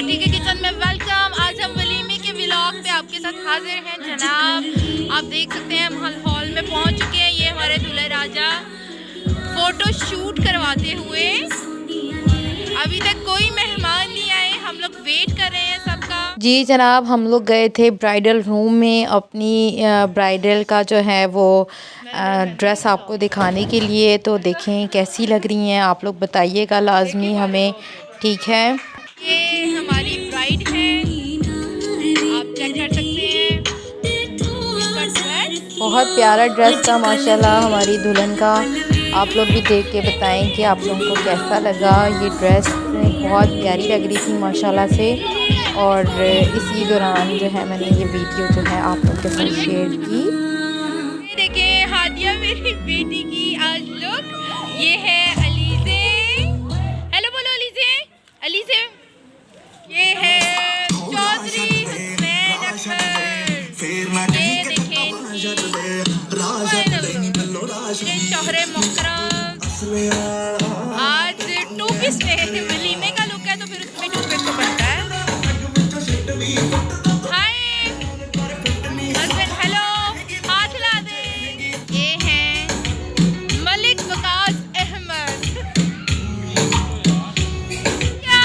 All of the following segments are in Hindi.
बेटी के किचन में वेलकम। आज हम वलीमे के व्लॉग पे आपके साथ हाजिर हैं जनाब। आप देख सकते हैं हम हॉल में पहुंच चुके हैं। ये हमारे दूल्हे राजा फोटो शूट करवाते हुए। अभी तक कोई मेहमान नहीं आए, हम लोग वेट कर रहे हैं सबका। जी जनाब, हम लोग गए थे ब्राइडल रूम में अपनी ब्राइडल का जो है वो ड्रेस आपको दिखाने के लिए। तो देखें कैसी लग रही हैं, आप लोग बताइएगा लाजमी हमें, ठीक है। ये हमारी ब्राइड है, आप चेक कर सकते हैं इसका ड्रेस। बहुत प्यारा ड्रेस था माशाल्लाह हमारी दुल्हन का। आप लोग भी देख के बताएं कि आप लोगों को कैसा लगा। ये ड्रेस बहुत प्यारी लग रही थी माशाल्लाह से। और इसी दौरान जो है मैंने ये वीडियो जो है आप लोग के साथ शेयर की। ये देखें हादिया मेरी बेटी की आज लुक। ये है अलीज़े, हेलो बोलो अलीज़े। अलीज़े ये है चौधरी हुसैन अख्तर। ये देखें ये शोहरे मुकर्रम। आज टू पीस में वलीमे का लुक है तो फिर उसमें टू पीस तो बनता है। हाय हस्बैंड, हेलो हाथ ला दे। ये हैं मलिक वकास अहमद। क्या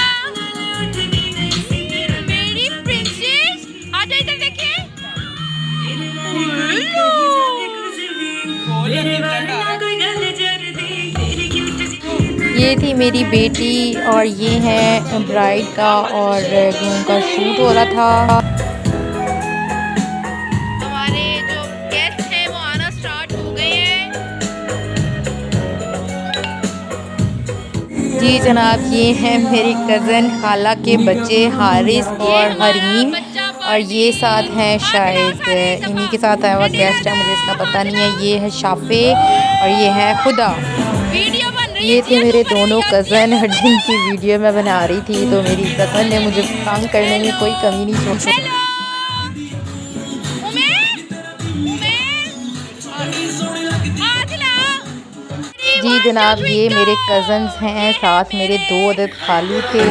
मेरी प्रिंसेस, आ जाओ इधर देखिए। ये थी मेरी बेटी और ये है ब्राइड का और ग्रूम का शूट हो रहा था। हमारे जो गेस्ट हैं वो आना स्टार्ट हो गए हैं। जी जनाब, ये हैं मेरी कज़न खाला के बच्चे हारिस और हरीम। और ये साथ हैं शायद इन्हीं के साथ आया हुआ गेस्ट है, मुझे इसका पता नहीं है। ये है शाफे और ये है खुदा। वीडियो बन रही ये थे है, मेरे दोनों कज़न जिनकी वीडियो मैं बना रही थी। तो मेरी कज़न ने मुझे तंग करने में कोई कमी नहीं छोड़ी। हेलो जी जनाब, ये मेरे कज़न्स हैं, साथ मेरे 2 अदद खालू थे,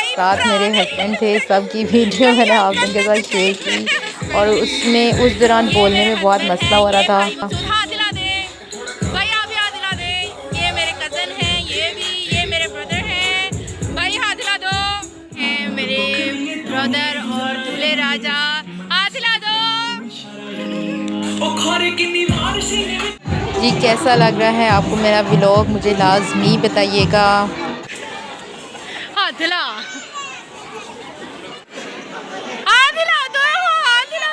साथ मेरे हस्बैंड थे। सबकी वीडियो मैंने आप लोगों के साथ शेयर की और उसमें उस दौरान बोलने में बहुत मसला हो रहा था। हाथ हिला दे भाई, आप हाथ हिला दे। ये मेरे कज़न हैं, ये भी, ये मेरे ब्रदर हैं। भाई हाथ हिला दो। हैं मेरे ब्रदर और दूल्हे राजा, हाथ हिला दो। जी कैसा लग रहा है आपको मेरा व्लॉग, मुझे लाजमी बताइएगा। हाथ हिला, हाथ हिला दो, हाथ हिला।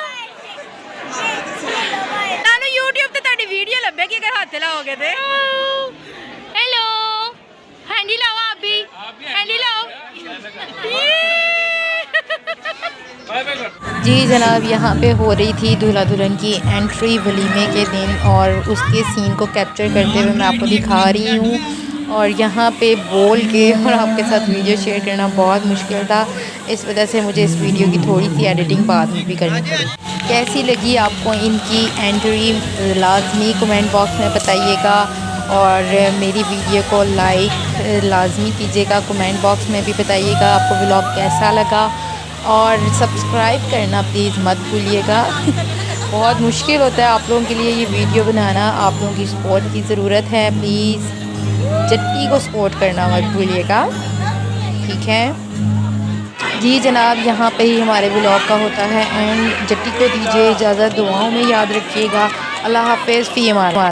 नानू यूट्यूब ते ताड़ी वीडियो लब्बेगी अगर हाथ हिलाओगे ते। हेलो हैंडी लाओ, आप भी हैंडी लाओ। जी जनाब, यहाँ पे हो रही थी दूल्हा दुल्हन की एंट्री वलीमे के दिन और उसके सीन को कैप्चर करते हुए मैं आपको दिखा रही हूँ। और यहाँ पे बोल के और आपके साथ वीडियो शेयर करना बहुत मुश्किल था, इस वजह से मुझे इस वीडियो की थोड़ी सी एडिटिंग बाद में भी करनी पड़ी। कैसी लगी आपको इनकी एंट्री लाजमी कमेंट बॉक्स में बताइएगा। और मेरी वीडियो को लाइक लाजमी कीजिएगा, कमेंट बॉक्स में भी बताइएगा आपको व्लॉग कैसा लगा। और सब्सक्राइब करना प्लीज़ मत भूलिएगा। बहुत मुश्किल होता है आप लोगों के लिए ये वीडियो बनाना, आप लोगों की सपोर्ट की ज़रूरत है। प्लीज़ जट्टी को सपोर्ट करना मत भूलिएगा, ठीक है। जी जनाब, यहाँ पे ही हमारे व्लॉग का होता है एंड। जट्टी को दीजिए इजाज़त, दुआओं में याद रखिएगा। अल्लाह हाफ़िज़, फ़ी अमान।